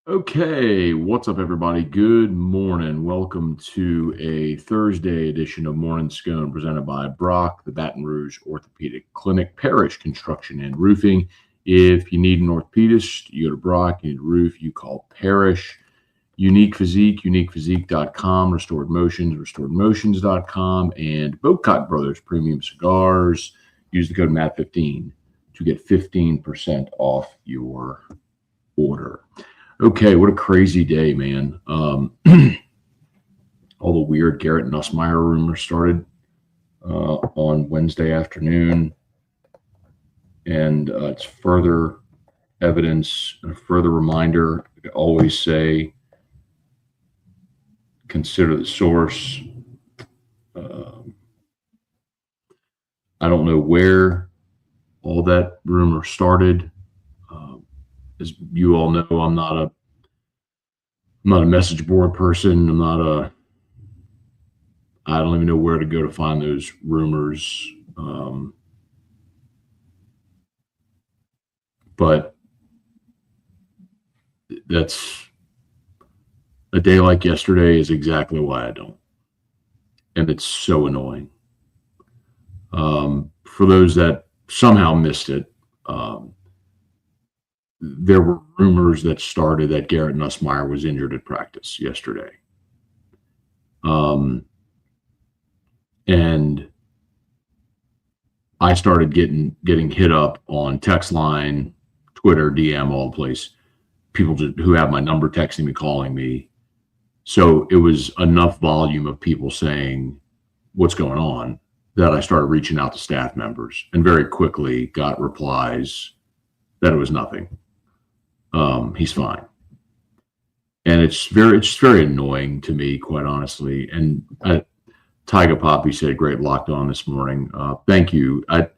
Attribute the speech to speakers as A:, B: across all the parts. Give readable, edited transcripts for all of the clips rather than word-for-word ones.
A: Okay, what's up, everybody? Good morning. Welcome to a Thursday edition of Morning Scone presented by Brock, the Baton Rouge Orthopedic Clinic, Parish Construction and Roofing. If you need an orthopedist, you go to Brock. You need a roof, you call Parish. Unique Physique, uniquephysique.com, Restored Motions, restoredmotions.com, and Bocock Brothers Premium Cigars. Use the code MAT15 to get 15% off your order. Okay, what a crazy day, man. All the weird Garrett Nussmeier rumors started on Wednesday afternoon. And it's further evidence and a further reminder. I always say, consider the source. I don't know where all that rumor started. As you all know, I'm not a message board person. I don't even know where to go to find those rumors. But that's a day like yesterday is exactly why I don't. And it's so annoying. For those that somehow missed it, there were rumors that started that Garrett Nussmeier was injured at practice yesterday. And I started getting hit up on text line, Twitter, DM, all the place. People who have my number texting me, calling me. So it was enough volume of people saying what's going on that I started reaching out to staff members and very quickly got replies that it was nothing. He's fine. And it's very annoying to me, quite honestly. And Tyga Poppy said, "Great Locked On this morning." Thank you. I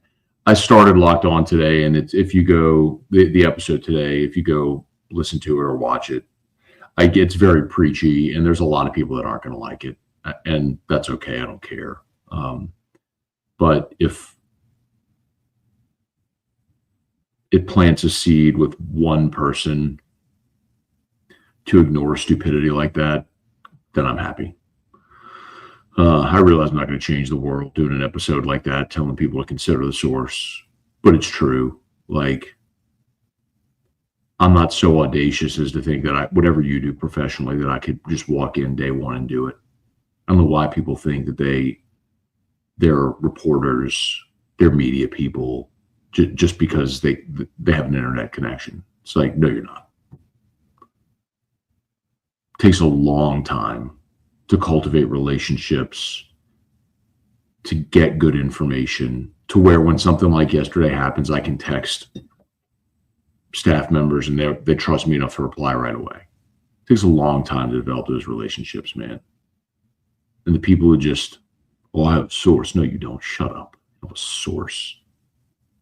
A: started Locked On today, and if you go the episode today, if you go listen to it or watch it, it's very preachy, and there's a lot of people that aren't going to like it, and that's okay. I don't care. But if it plants a seed with one person to ignore stupidity like that, then I'm happy. I realize I'm not going to change the world doing an episode like that, telling people to consider the source, but it's true. Like, I'm not so audacious as to think that whatever you do professionally, that I could just walk in day one and do it. I don't know why people think that they're reporters, they're media people, just because they have an internet connection. It's like, no, you're not. It takes a long time to cultivate relationships, to get good information, to where when something like yesterday happens, I can text staff members and they trust me enough to reply right away. It takes a long time to develop those relationships, man. And the people who just, I have a source. No, you don't. Shut up. I have a source.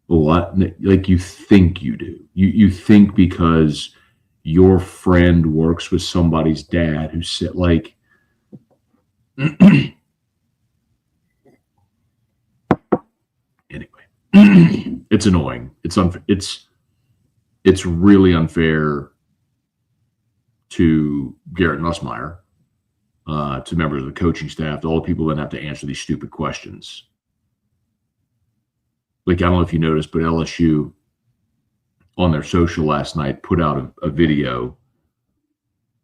A: Like you think you do. You think because your friend works with somebody's dad who said, like, anyway, it's annoying. It's really unfair to Garrett Nussmeier, to members of the coaching staff, to all the people that have to answer these stupid questions. Like, I don't know if you noticed, but LSU on their social last night put out a video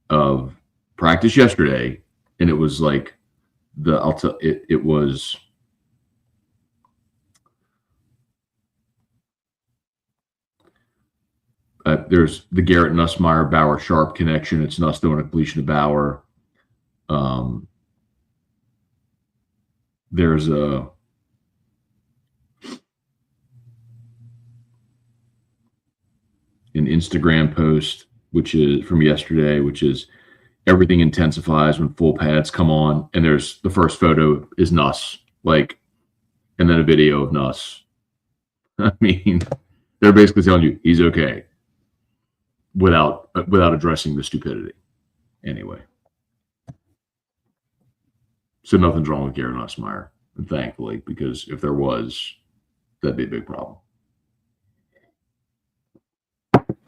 A: of practice yesterday, and it was like it was there's the Garrett Nussmeier Bauer Sharp connection. It's Nuss doing a completion to Bauer. There's an Instagram post, which is from yesterday, which is everything intensifies when full pads come on. And there's the first photo is Nuss, like, and then a video of Nuss. I mean, they're basically telling you he's okay without addressing the stupidity. Anyway. So nothing's wrong with Garrett Nussmeier, and thankfully, because if there was, that'd be a big problem.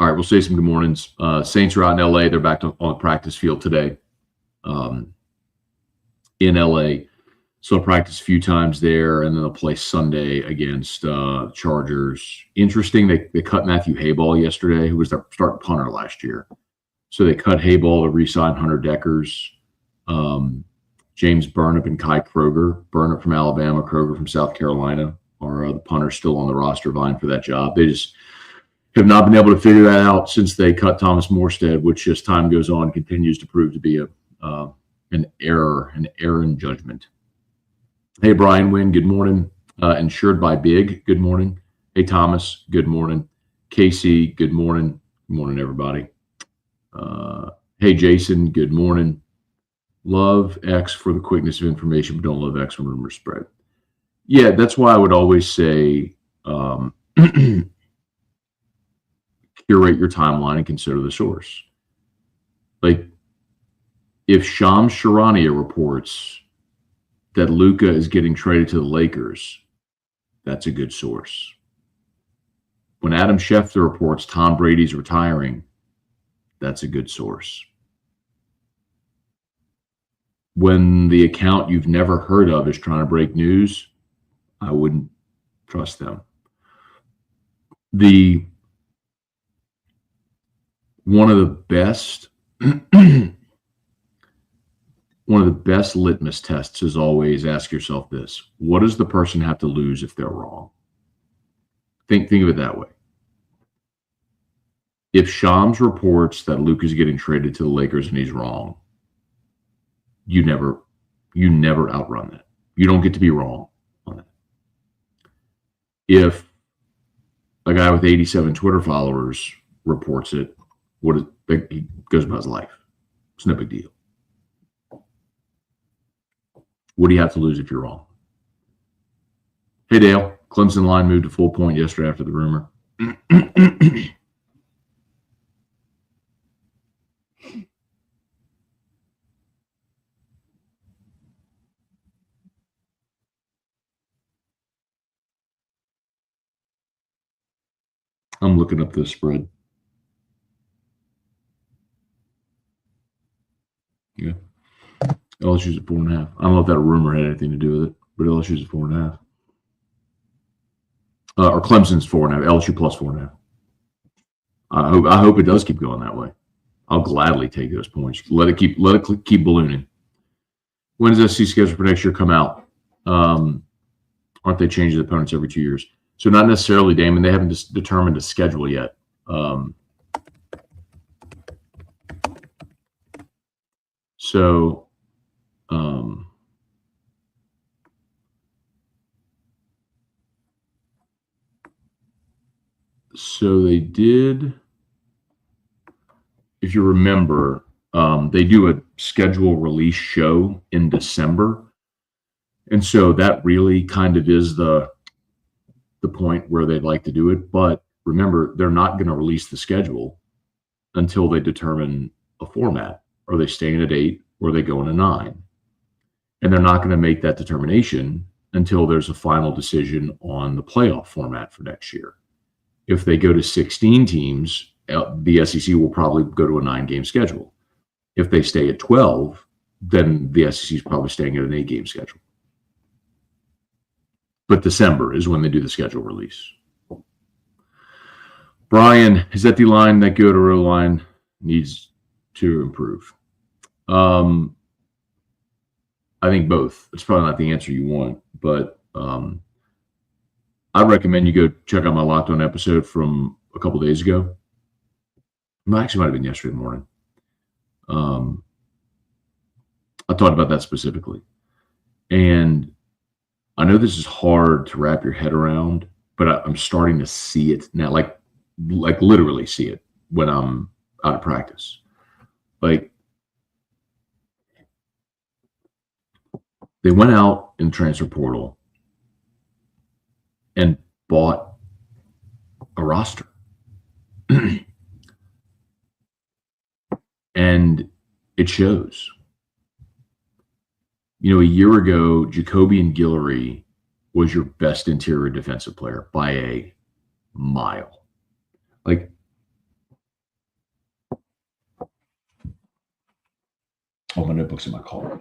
A: All right, we'll say some good mornings. Saints are out in LA. They're back on the practice field today in LA. So I'll practice a few times there, and then they'll play Sunday against Chargers. Interesting, they cut Matthew Hayball yesterday, who was their starting punter last year. So they cut Hayball to re-sign Hunter Deckers, James Burnip, and Kai Kroger. Burnip from Alabama, Kroger from South Carolina are the punters still on the roster vying for that job. They just have not been able to figure that out since they cut Thomas Morstead, which as time goes on continues to prove to be an error in judgment. Hey, Brian Wynn, good morning. Insured by Big, good morning. Hey, Thomas, good morning. Casey, good morning. Good morning, everybody. Hey, Jason, good morning. Love X for the quickness of information, but don't love X when rumors spread. Yeah, that's why I would always say curate your timeline and consider the source. Like, if Shams Charania reports that Luka is getting traded to the Lakers, that's a good source. When Adam Schefter reports Tom Brady's retiring, that's a good source. When the account you've never heard of is trying to break news, I wouldn't trust them. One of the best litmus tests is always ask yourself this: what does the person have to lose if they're wrong? Think of it that way. If Shams reports that Luke is getting traded to the Lakers and he's wrong, you never outrun that. You don't get to be wrong on that. If a guy with 87 Twitter followers reports it, he goes about his life. It's no big deal. What do you have to lose if you're wrong? Hey, Dale. Clemson line moved to full point yesterday after the rumor. I'm looking up this spread. Yeah. LSU's at 4.5. I don't know if that rumor had anything to do with it, but LSU's at 4.5. Or Clemson's 4.5. LSU plus 4.5. I hope it does keep going that way. I'll gladly take those points. Let it keep ballooning. When does SC schedule for next year come out? Aren't they changing the opponents every 2 years? So not necessarily, Damon. They haven't determined a schedule yet. So they did, if you remember, they do a schedule release show in December. And so that really kind of is the point where they'd like to do it. But remember, they're not going to release the schedule until they determine a format. Are they staying at 8 or are they going to 9? And they're not going to make that determination until there's a final decision on the playoff format for next year. If they go to 16 teams, the SEC will probably go to a 9-game schedule. If they stay at 12, then the SEC is probably staying at an 8-game schedule. But December is when they do the schedule release. Brian, is that the line that good or line needs to improve? I think both. It's probably not the answer you want, but I recommend you go check out my Locked On episode from a couple days ago. It actually might have been yesterday morning. I talked about that specifically. And I know this is hard to wrap your head around, but I'm starting to see it now, like literally see it when I'm out of practice. Like, they went out in the transfer portal and bought a roster. And it shows. You know, a year ago, Jacobian Guillory was your best interior defensive player by a mile. Like, Oh, my notebook's in my car.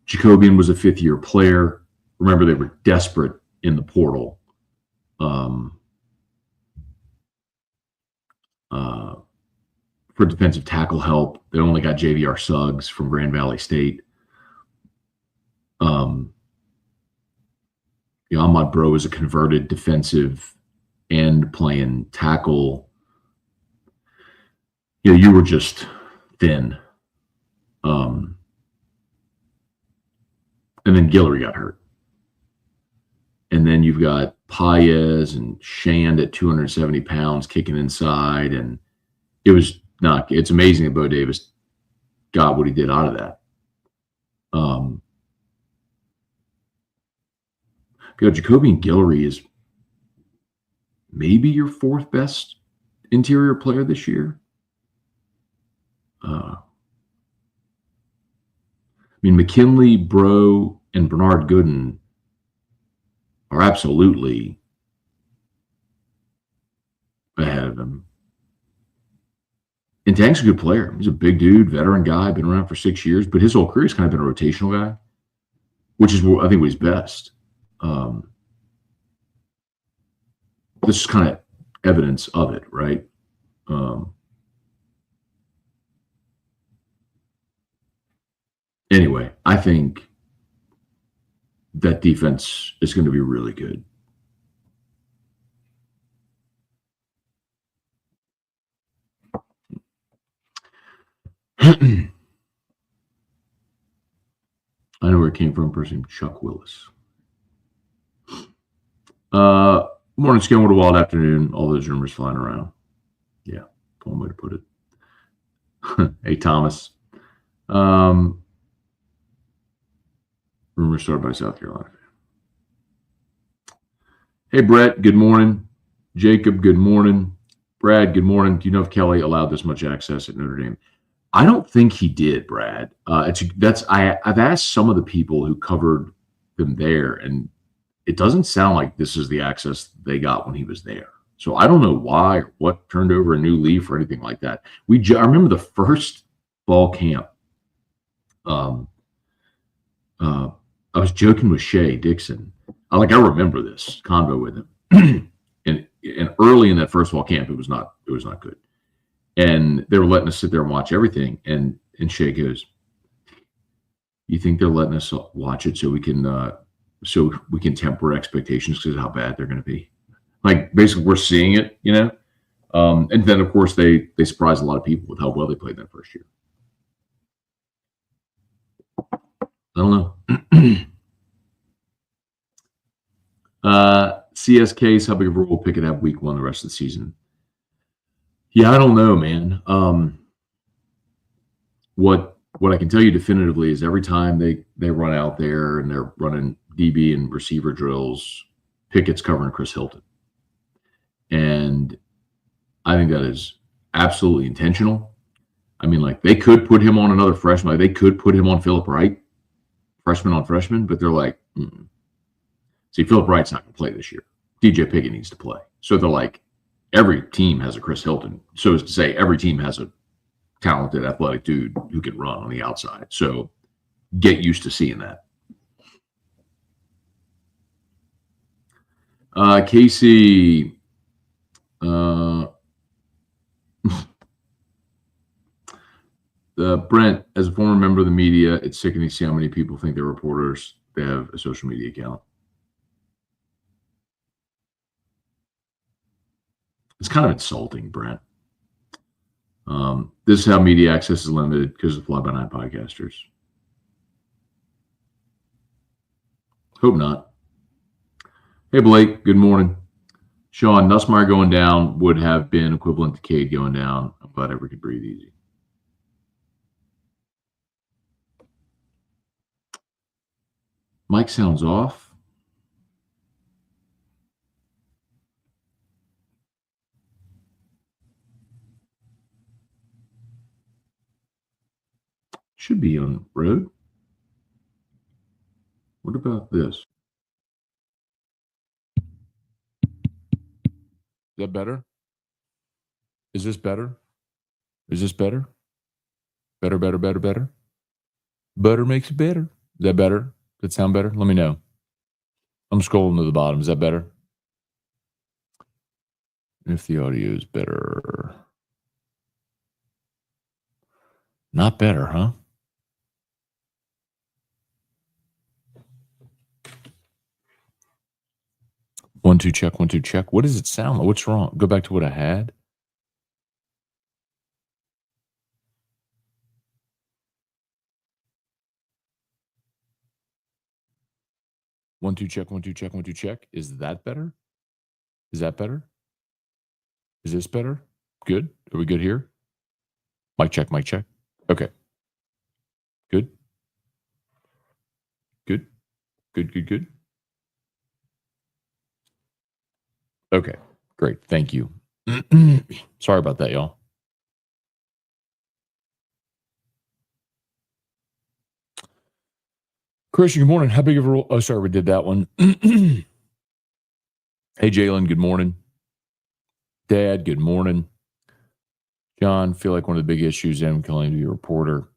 A: Jacobian was a fifth-year player. Remember, they were desperate in the portal. For defensive tackle help, they only got JVR Suggs from Grand Valley State. Ahmad Bro is a converted defensive end playing tackle. You were just thin. And then Guillory got hurt. And then you've got Paez and Shand at 270 pounds kicking inside. And it's amazing that Bo Davis got what he did out of that. Jacobian Guillory is maybe your fourth best interior player this year. McKinley, Bro, and Bernard Gooden are absolutely ahead of him. And Tank's a good player. He's a big dude, veteran guy, been around for 6 years, but his whole career has kind of been a rotational guy, which is, I think, what he's best. This is kind of evidence of it, right? Anyway, I think that defense is going to be really good. I know where it came from. Person named Chuck Willis. Morning, Scone. What a wild afternoon. All those rumors flying around. Yeah, one way to put it. Hey, Thomas. Rumors started by South Carolina. Hey, Brett. Good morning. Jacob. Good morning. Brad. Good morning. Do you know if Kelly allowed this much access at Notre Dame? I don't think he did, Brad. I've asked some of the people who covered them there, and it doesn't sound like this is the access they got when he was there. So I don't know why or what turned over a new leaf or anything like that. I remember the first fall camp. I was joking with Shay Dixon. I remember this convo with him, and early in that first fall camp, it was not good. And they were letting us sit there and watch everything. And Shay goes, "You think they're letting us watch it so we can temper expectations because of how bad they're going to be?" Basically, we're seeing it, And then, of course, they surprised a lot of people with how well they played that first year. I don't know. CSK, how big of a role Pickett have week one the rest of the season? Yeah, I don't know, man. What I can tell you definitively is every time they run out there and they're running DB and receiver drills, Pickett's covering Chris Hilton. And I think that is absolutely intentional. They could put him on another freshman. They could put him on Philip Wright, freshman on freshman, but they're like, See, Philip Wright's not going to play this year. DJ Pickett needs to play. So they're like, every team has a Chris Hilton. So as to say, every team has a talented, athletic dude who can run on the outside. So get used to seeing that. Casey, Brent, as a former member of the media, it's sickening to see how many people think they're reporters. They have a social media account. It's kind of insulting, Brent. This is how media access is limited because of fly-by-night podcasters. Hope not. Hey, Blake. Good morning. Sean, Nussmeier going down would have been equivalent to Cade going down. I'm glad everyone could breathe easy. Mic sounds off. Should be on road. What about this? Is that better? Is this better?
B: Is this better? Better. Butter makes it better. Is that better? Does that sound better? Let me know. I'm scrolling to the bottom. Is that better? If the audio is better. Not better, huh? One, two, check. What does it sound like? What's wrong? Go back to what I had. One, two, check. Is that better? Is that better? Is this better? Good? Are we good here? Mic check. Okay. Good. Okay. Great. Thank you. Sorry about that, y'all. Christian, good morning. How big of a role? Oh, sorry, we did that one. Hey, Jalen, good morning. Dad, good morning. John, feel like one of the big issues I'm calling to be a reporter.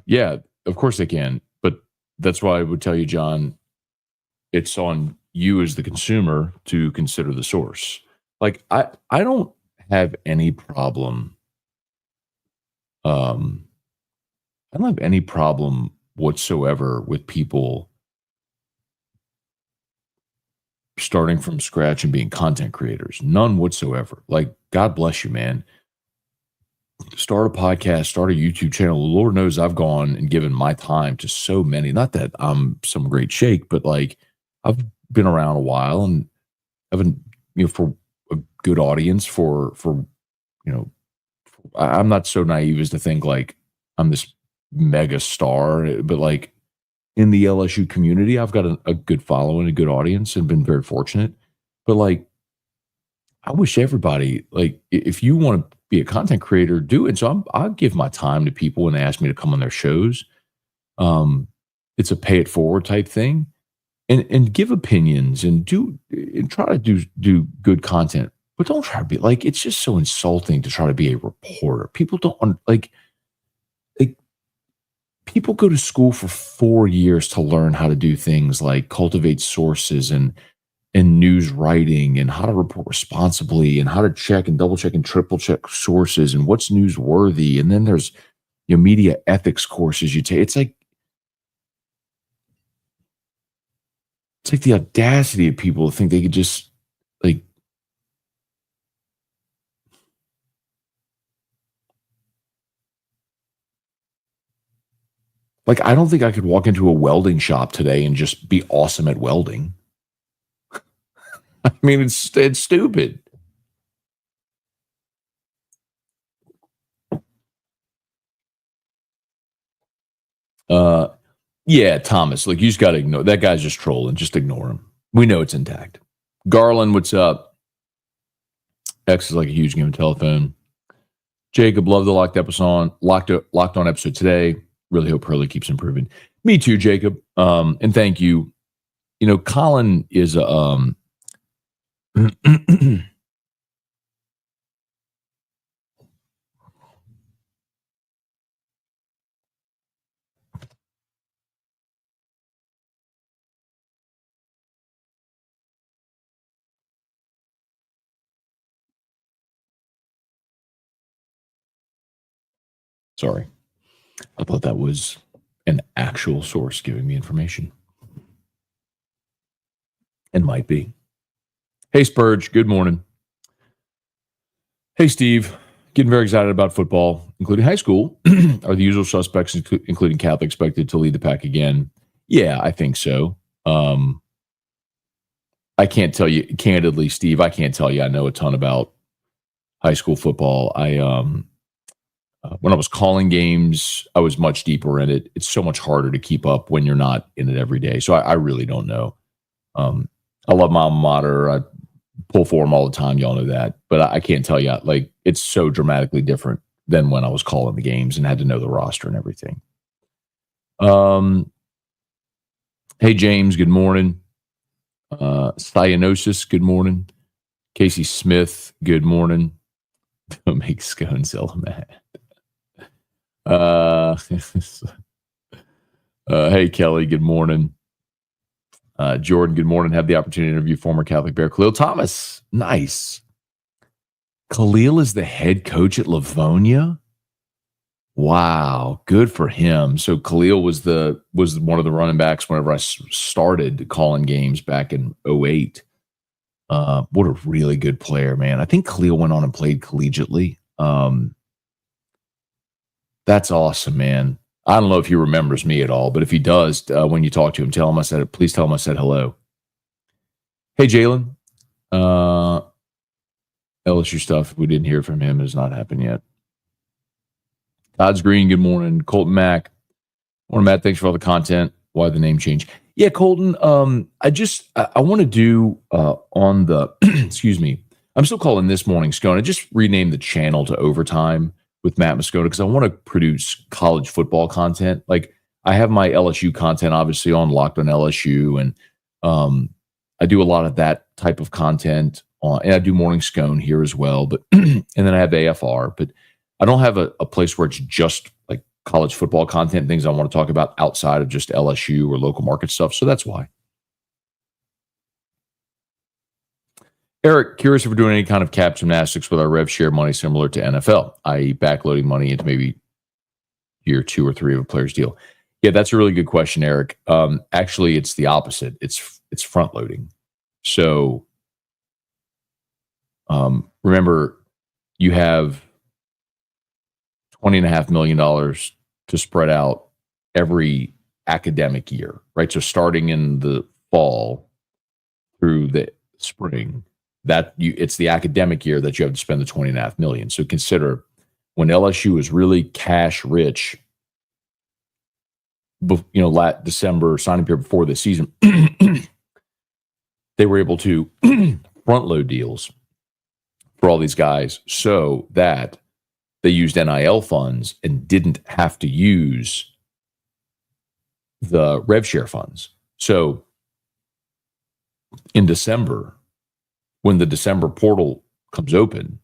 B: Yeah, of course they can. But that's why I would tell you, John, it's on you as the consumer to consider the source. Like, I don't have any problem. I don't have any problem whatsoever with people starting from scratch and being content creators. None whatsoever. Like, God bless you, man. Start a podcast, start a YouTube channel. Lord knows I've gone and given my time to so many. Not that I'm some great shake, but like I've been around a while and haven't, for a good audience for I'm not so naive as to think like I'm this mega star, but like in the LSU community, I've got a good following, a good audience, and been very fortunate. But like, I wish everybody, like, if you want to be a content creator, do it. So I'll give my time to people when they ask me to come on their shows. It's a pay it forward type thing, and give opinions and try to do good content. But don't try to be like, it's just so insulting to try to be a reporter. People don't like people go to school for 4 years to learn how to do things like cultivate sources and news writing and how to report responsibly and how to check and double check and triple check sources and what's newsworthy. And then there's media ethics courses you take. It's like the audacity of people to think they could just like I don't think I could walk into a welding shop today and just be awesome at welding. I mean, it's stupid. Yeah, Thomas, like you just got to ignore that guy's just trolling. Just ignore him. We know it's intact. Garland, what's up? X is like a huge game of telephone. Jacob, love the locked on episode today. Really hope Hurley keeps improving. Me too, Jacob. And thank you. Colin is sorry. I thought that was an actual source giving me information. And might be. Hey, Spurge, good morning. Hey, Steve, getting very excited about football, including high school. Are the usual suspects, including Catholic, expected to lead the pack again? Yeah, I think so. I can't tell you, candidly, Steve, I can't tell you I know a ton about high school football. When I was calling games, I was much deeper in it. It's so much harder to keep up when you're not in it every day. So I really don't know. I love my alma mater. I pull for them all the time. Y'all know that. But I can't tell you, like, it's so dramatically different than when I was calling the games and had to know the roster and everything. Hey, James, good morning. Cyanosis, good morning. Casey Smith, good morning. Don't make Scone sell mad. Hey, Kelly, good morning. Jordan, good morning. Had the opportunity to interview former Catholic Bear Khalil Thomas. Nice. Khalil is the head coach at Livonia. Wow, good for him. So Khalil was one of the running backs whenever I started calling games back in 2008. What a really good player, man. I think Khalil went on and played collegiately. That's awesome, man. I don't know if he remembers me at all, but if he does, when you talk to him, please tell him I said hello. Hey, Jalen. LSU stuff, if we didn't hear from him, has not happened yet. Todd's Green, good morning. Colton Mack. Morning, Matt. Thanks for all the content. Why the name change? Yeah, Colton, I want to do on the, excuse me, I'm still calling this morning Scone. I just renamed the channel to Overtime with Matt Moscona because I want to produce college football content. Like I have my LSU content obviously on Locked on LSU, and I do a lot of that type of content and I do Morning Scone here as well. But and then I have AFR, but I don't have a place where it's just like college football content, things I want to talk about outside of just LSU or local market stuff. So that's why. Eric, curious if we're doing any kind of cap gymnastics with our rev share money similar to NFL, i.e. backloading money into maybe year 2 or 3 of a player's deal. Yeah, that's a really good question, Eric. Actually, it's the opposite. It's front loading. So remember, you have $20.5 million to spread out every academic year, right? So starting in the fall through the spring, it's the academic year that you have to spend the $20.5 million. So consider when LSU was really cash rich, December signing period before the season, they were able to front load deals for all these guys so that they used NIL funds and didn't have to use the rev share funds. So in December, when the December portal comes open,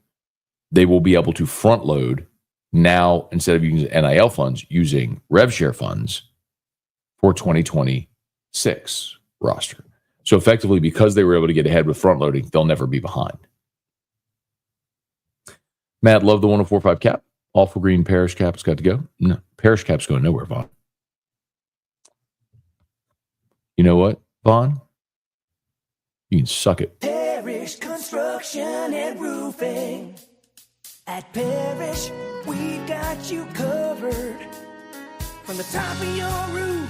B: they will be able to front load now instead of using NIL funds, using rev share funds for 2026 roster. So effectively, because they were able to get ahead with front loading, they'll never be behind. Matt, love the 104.5 cap. Awful Green Parish cap's got to go. No, Parish cap's going nowhere, Vaughn. You know what, Vaughn? You can suck it.
C: Parish Construction and Roofing. At Parish, we've got you covered. From the top of your roof,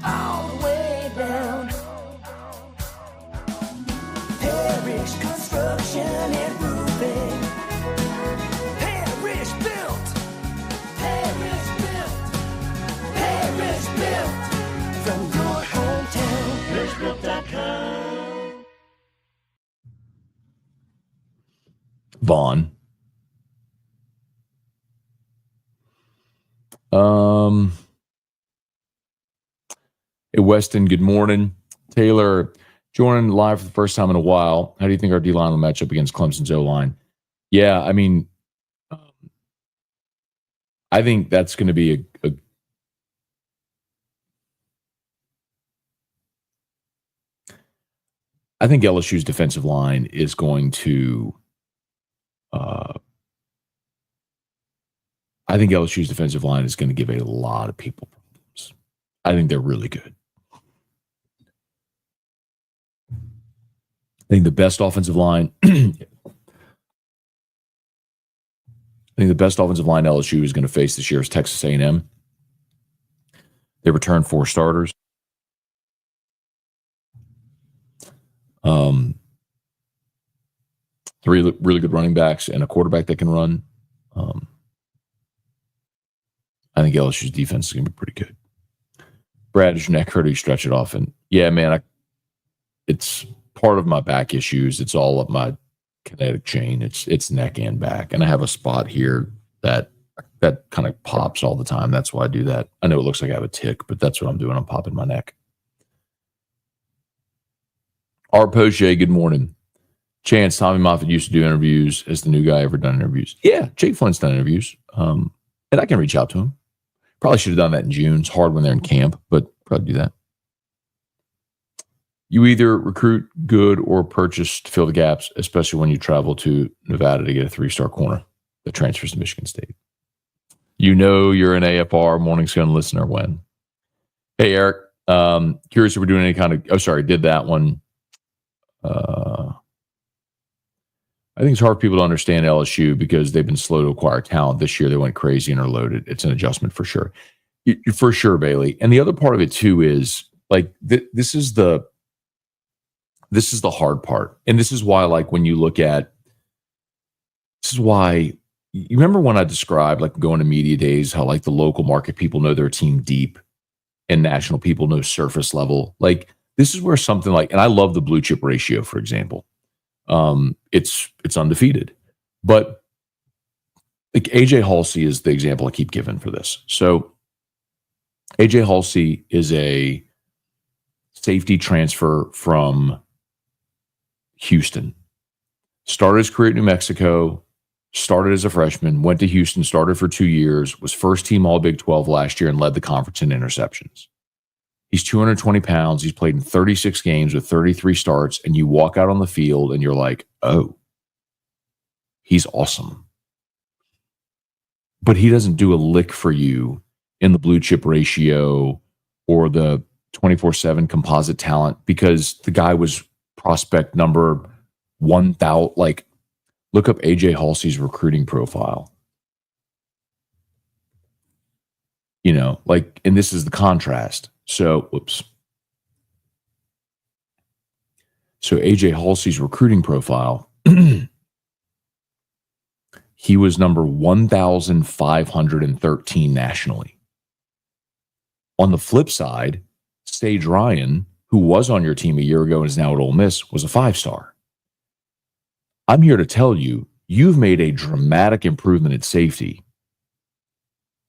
C: all the way down. Parish Construction and Roofing. Parish built. Parish built. Parish built. From your hometown. ParishBuilt.com.
B: Vaughn. Hey, Weston, good morning. Taylor, joining live for the first time in a while. How do you think our D-line will match up against Clemson's O-line? Yeah, I mean, I think that's going to be I think LSU's defensive line is going to I think LSU's defensive line is going to give a lot of people problems. I think they're really good. I think the best offensive line LSU is going to face this year is Texas A&M. They returned 4 starters. Three really good running backs and a quarterback that can run. I think LSU's defense is going to be pretty good. Brad, is your neck hurt or you stretch it off? And yeah, man, it's part of my back issues. It's all of my kinetic chain. It's neck and back. And I have a spot here that kind of pops all the time. That's why I do that. I know it looks like I have a tick, but that's what I'm doing. I'm popping my neck. R. Poche, good morning. Chance, Tommy Moffitt used to do interviews. Has the new guy ever done interviews? Yeah, Jake Flynn's done interviews. And I can reach out to him. Probably should have done that in June. It's hard when they're in camp, but probably do that. You either recruit good or purchase to fill the gaps, especially when you travel to Nevada to get a 3-star corner that transfers to Michigan State. You know you're an AFR Morning Scone listener when. Hey, Eric. Curious if we're doing any kind of... did that one. I think it's hard for people to understand LSU because they've been slow to acquire talent. This year they went crazy and are loaded. It's an adjustment for sure. For sure, Bailey. And the other part of it too is like this is the hard part. And this is why, like, when you look at, this is why, you remember when I described like going to media days, how like the local market people know their team deep and national people know surface level. Like this is where something like, and I love the blue chip ratio, for example. It's undefeated, but like AJ Halsey is the example I keep giving for this. So AJ Halsey is a safety transfer from Houston. Started his career at New Mexico, started as a freshman, went to Houston, started for 2 years, was first team All Big 12 last year and led the conference in interceptions. He's 220 pounds. He's played in 36 games with 33 starts, and you walk out on the field and you're like, oh, he's awesome. But he doesn't do a lick for you in the blue chip ratio or the 24/7 composite talent because the guy was prospect number 1,000. Like, look up AJ Halsey's recruiting profile. You know, like, and this is the contrast. So, So AJ Halsey's recruiting profile, he was number 1,513 nationally. On the flip side, Sage Ryan, who was on your team a year ago and is now at Ole Miss, was a 5-star. I'm here to tell you, you've made a dramatic improvement at safety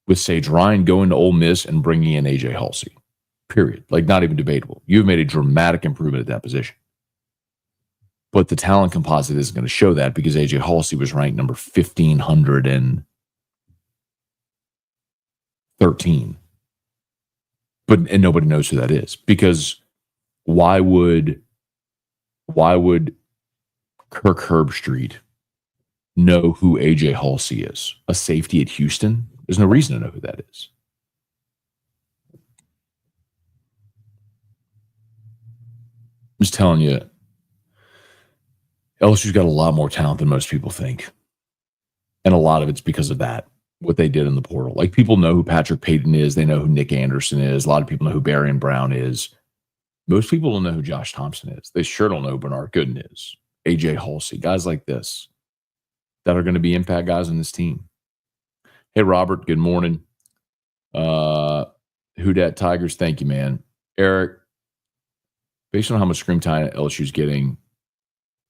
B: with Sage Ryan going to Ole Miss and bringing in AJ Halsey. Period. Like, not even debatable. You've made a dramatic improvement at that position. But the talent composite isn't going to show that because AJ Halsey was ranked number 1,513. And nobody knows who that is. Because why would Kirk Herbstreit know who AJ Halsey is? A safety at Houston? There's no reason to know who that is. I'm just telling you, LSU's got a lot more talent than most people think. And a lot of it's because of that, what they did in the portal. Like, people know who Patrick Payton is. They know who Nick Anderson is. A lot of people know who Barian Brown is. Most people don't know who Josh Thompson is. They sure don't know who Bernard Gooden is. AJ Halsey, guys like this that are going to be impact guys on this team. Hey, Robert, good morning. Who Dat Tigers, thank you, man. Eric, based on how much screen time LSU's getting,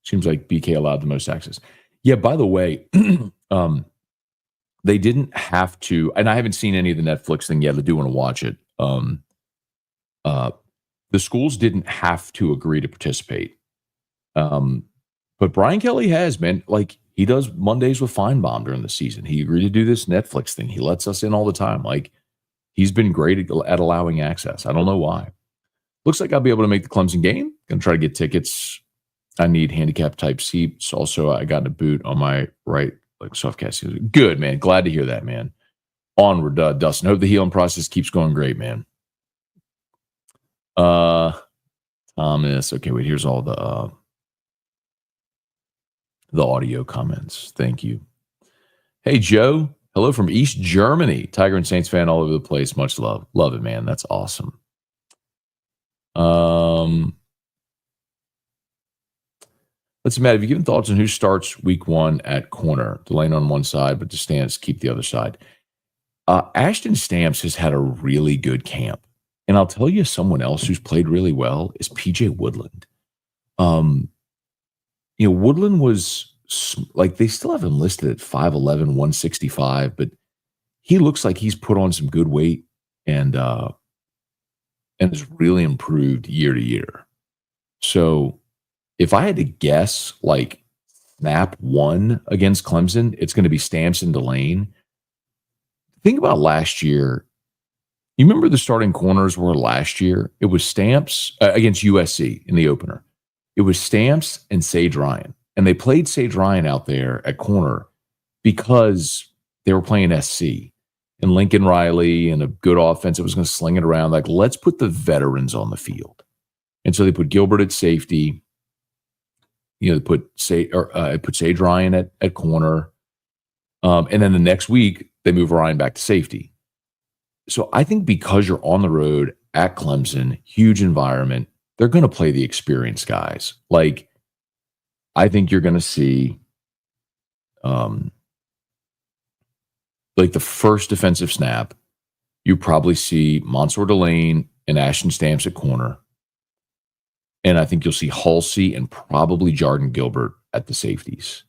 B: seems like BK allowed the most access. Yeah, by the way, they didn't have to, and I haven't seen any of the Netflix thing yet. I do want to watch it. The schools didn't have to agree to participate. But Brian Kelly has, man. Like, he does Mondays with Feinbaum during the season. He agreed to do this Netflix thing. He lets us in all the time. Like, he's been great at allowing access. I don't know why. Looks like I'll be able to make the Clemson game. Gonna try to get tickets. I need handicap type seats. Also, I got a boot on my right, like soft cast. Good, man. Glad to hear that, man. Onward, Dustin. Hope the healing process keeps going great, man. Thomas. Okay, wait. Here's all the audio comments. Thank you. Hey, Joe. Hello from East Germany. Tiger and Saints fan all over the place. Much love. Love it, man. That's awesome. Let's see, Matt, have you given thoughts on who starts week 1 at corner? Delane on one side, but DeStance keep the other side. Ashton Stamps has had a really good camp. And I'll tell you, someone else who's played really well is PJ Woodland. Woodland was like, they still have him listed at 5'11", 165, but he looks like he's put on some good weight and has really improved year to year. So if I had to guess, like snap 1 against Clemson, it's going to be Stamps and Delane. Think about last year. You remember the starting corners were last year? It was Stamps against USC in the opener. It was Stamps and Sage Ryan. And they played Sage Ryan out there at corner because they were playing SC. And Lincoln Riley and a good offense that was going to sling it around. Like, let's put the veterans on the field. And so they put Gilbert at safety. They put Sage Ryan at corner. And then the next week, they move Ryan back to safety. So I think because you're on the road at Clemson, huge environment, they're going to play the experienced guys. Like, I think you're going to see like the first defensive snap, you probably see Mansour Delane and Ashton Stamps at corner. And I think you'll see Halsey and probably Jordan Gilbert at the safeties.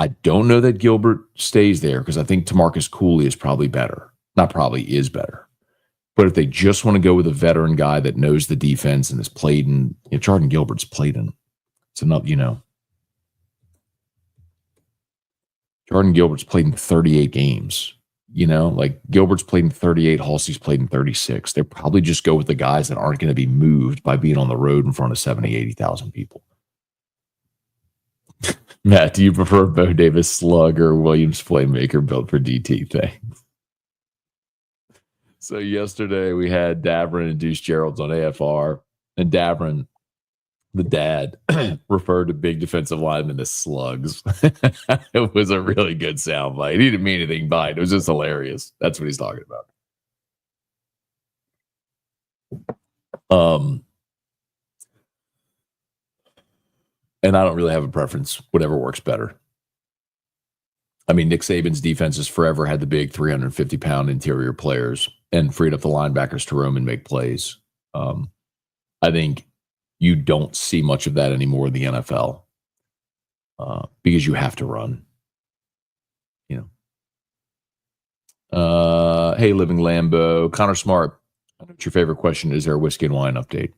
B: I don't know that Gilbert stays there because I think Tamarcus Cooley is probably better. Not probably, is better. But if they just want to go with a veteran guy that knows the defense and has played in, Jordan Gilbert's played in, it's enough, Jordan Gilbert's played in 38 games. Like Gilbert's played in 38, Halsey's played in 36. They probably just go with the guys that aren't going to be moved by being on the road in front of 70, 80,000 people. Matt, do you prefer Bo Davis slug or Williams playmaker built for DT? Thanks. So yesterday we had Davern and Deuce Gerald's on AFR, and Davern, the dad, referred to big defensive linemen as slugs. It was a really good soundbite. He didn't mean anything by it. It was just hilarious. That's what he's talking about. And I don't really have a preference. Whatever works better. I mean, Nick Saban's defenses forever had the big 350-pound interior players and freed up the linebackers to roam and make plays. I think you don't see much of that anymore in the NFL because you have to run. Hey, Living Lambo. Connor Smart, what's your favorite question? Is there a whiskey and wine update?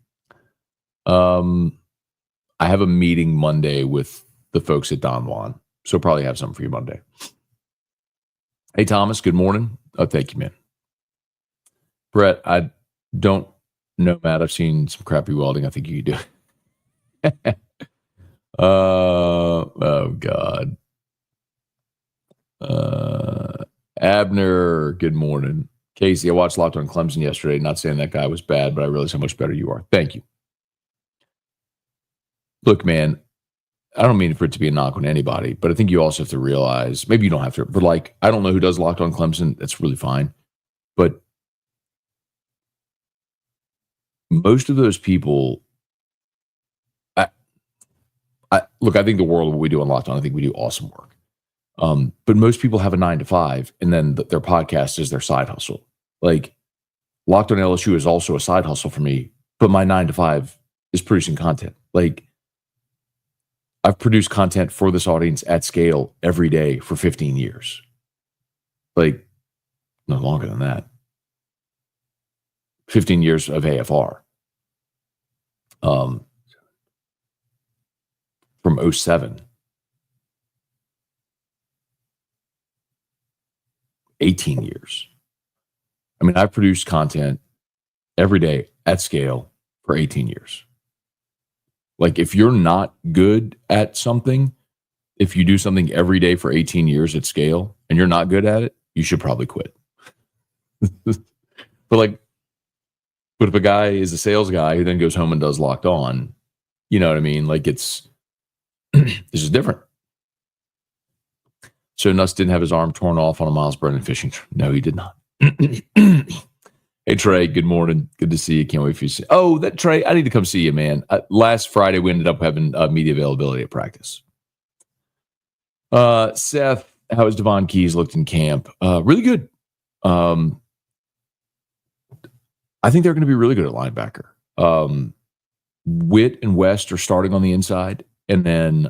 B: I have a meeting Monday with the folks at Don Juan, so probably have something for you Monday. Hey, Thomas, good morning. Oh, thank you, man. Brett, I don't know, Matt. I've seen some crappy welding. I think you could do it. Oh, God. Abner, good morning. Casey, I watched Locked on Clemson yesterday. Not saying that guy was bad, but I realize how much better you are. Thank you. Look, man, I don't mean for it to be a knock on anybody, but I think you also have to realize, maybe you don't have to, but like, I don't know who does Locked on Clemson. That's really fine. But most of those people, I think the world of what we do on Locked on, I think we do awesome work. But most people have a 9 to 5, and then their podcast is their side hustle. Like, Locked on LSU is also a side hustle for me, but my 9 to 5 is producing content. Like, I've produced content for this audience at scale every day for 15 years. Like, no longer than that. 15 years of AFR. From 07. 18 years. I mean, I've produced content every day at scale for 18 years. Like, if you're not good at something, if you do something every day for 18 years at scale and you're not good at it, you should probably quit. But if a guy is a sales guy who then goes home and does Locked On, you know what I mean? Like, it's this is different. So Nuss didn't have his arm torn off on a Miles Brennan fishing trip. No, he did not. Hey, Trey, good morning. Good to see you. Can't wait for you to see. Oh, that Trey, I need to come see you, man. Last Friday, we ended up having media availability at practice. Seth, how has Devon Keys looked in camp? Really good. I think they're going to be really good at linebacker. Witt and West are starting on the inside, and then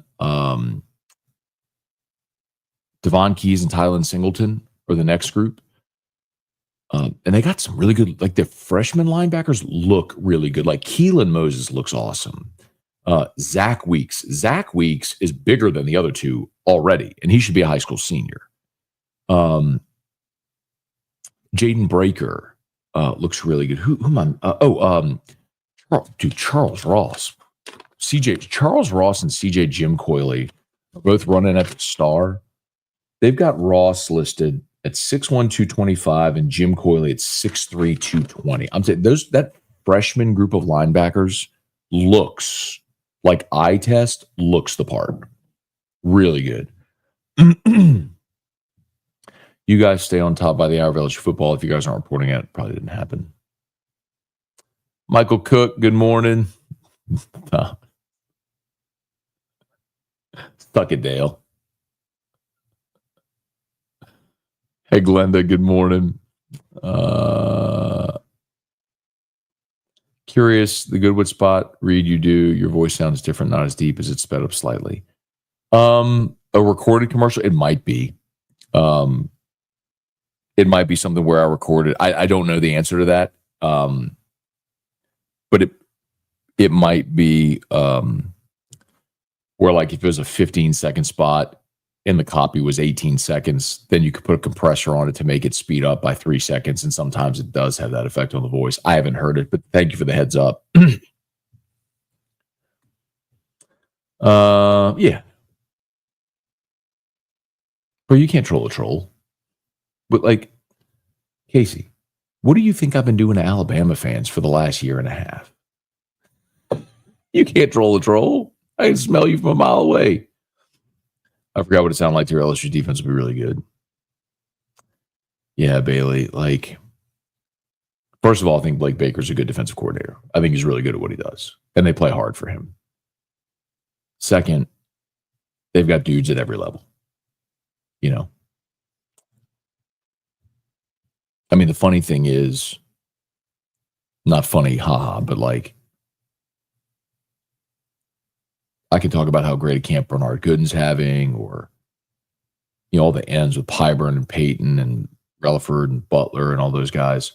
B: Devon Keys and Tylen Singleton are the next group. And they got some really good, like the freshman linebackers look really good. Like Keelan Moses looks awesome. Zach Weeks is bigger than the other two already, and he should be a high school senior. Jaden Breaker looks really good. Who am I? Charles Ross. Charles Ross and CJ Jim Coyley are both running at the star. They've got Ross listed at 6'1", 225, and Jim Coyley at 6'3", 220. I'm saying that freshman group of linebackers looks like eye test, looks the part. Really good. You guys stay on top by the hour of LSU football. If you guys aren't reporting it probably didn't happen. Michael Cook, good morning. Suck it, Dale. Hey, Glenda, good morning. Curious, the Goodwood spot read you do, your voice sounds different, not as deep as it's sped up slightly. A recorded commercial, it might be. It might be something where I recorded. I don't know the answer to that. But it might be where, like, if it was a 15-second spot and the copy was 18 seconds, then you could put a compressor on it to make it speed up by 3 seconds. And sometimes it does have that effect on the voice. I haven't heard it, but thank you for the heads up. Yeah. But you can't troll a troll. But, like, Casey, what do you think I've been doing to Alabama fans for the last year and a half? You can't troll a troll. I can smell you from a mile away. I forgot what it sounded like to your LSU defense would be really good. Yeah, Bailey. Like, first of all, I think Blake Baker's a good defensive coordinator. I think he's really good at what he does. And they play hard for him. Second, they've got dudes at every level. You know? I mean, the funny thing is, not funny, haha, but like, I could talk about how great a camp Bernard Gooden's having, or, you know, all the ends with Pyburn and Peyton and Relaford and Butler and all those guys.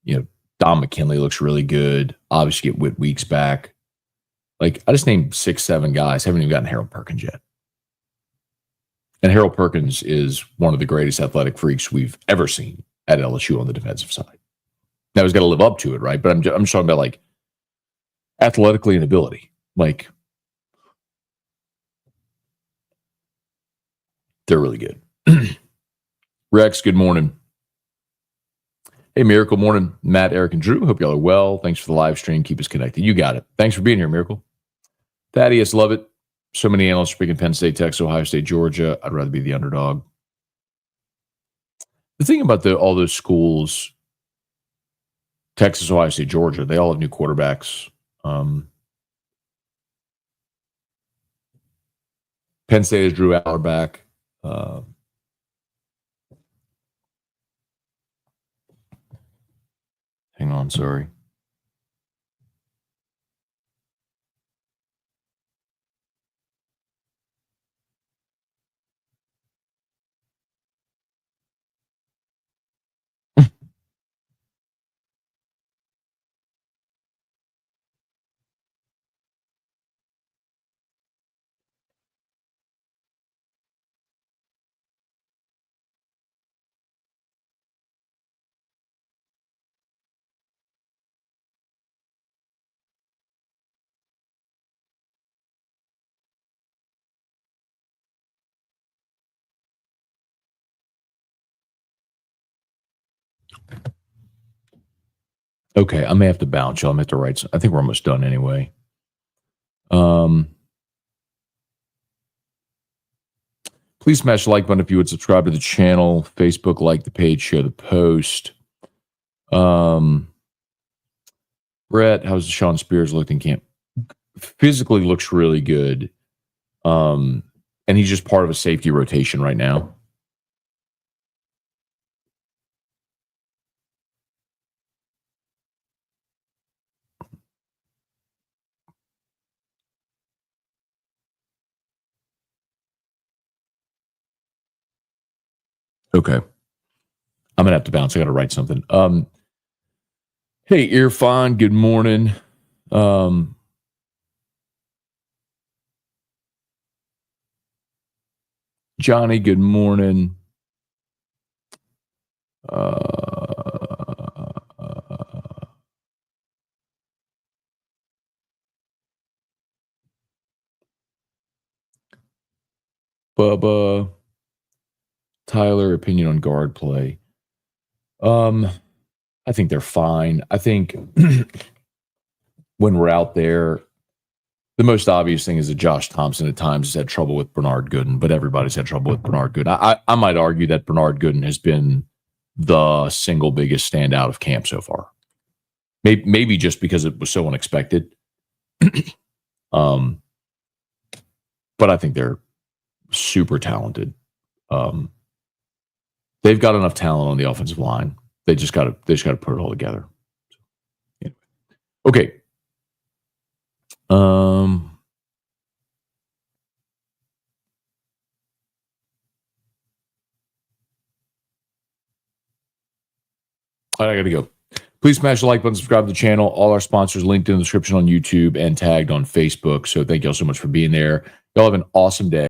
B: You know, Don McKinley looks really good. Obviously, get Whit Weeks back. Like, I just named 6, 7 guys. Haven't even gotten Harold Perkins yet. And Harold Perkins is one of the greatest athletic freaks we've ever seen at LSU on the defensive side. Now, he's got to live up to it, right? But I'm just talking about, like, athletically and ability. Like, they're really good. Rex, good morning. Hey, Miracle, morning. Matt, Eric, and Drew. Hope y'all are well. Thanks for the live stream. Keep us connected. You got it. Thanks for being here, Miracle. Thaddeus, love it. So many analysts are picking Penn State, Texas, Ohio State, Georgia. I'd rather be the underdog. The thing about all those schools, Texas, Ohio State, Georgia, they all have new quarterbacks. Penn State has Drew Aller back. Hang on, sorry. Okay, I may have to bounce y'all. I may have to write. I think we're almost done anyway. Please smash the like button if you would subscribe to the channel. Facebook, like the page, share the post. Brett, how's Sean Spears looked in camp? Physically looks really good. And he's just part of a safety rotation right now. Okay. I'm gonna have to bounce. I gotta write something. Hey, Irfan, good morning. Johnny, good morning. Bubba, Tyler, opinion on guard play. I think they're fine. I think when we're out there, the most obvious thing is that Josh Thompson at times has had trouble with Bernard Gooden, but everybody's had trouble with Bernard Gooden. I might argue that Bernard Gooden has been the single biggest standout of camp so far. Maybe just because it was so unexpected. But I think they're super talented. They've got enough talent on the offensive line. They just got to put it all together. Anyway. Okay. I got to go. Please smash the like button, subscribe to the channel. All our sponsors linked in the description on YouTube and tagged on Facebook. So thank y'all so much for being there. Y'all have an awesome day.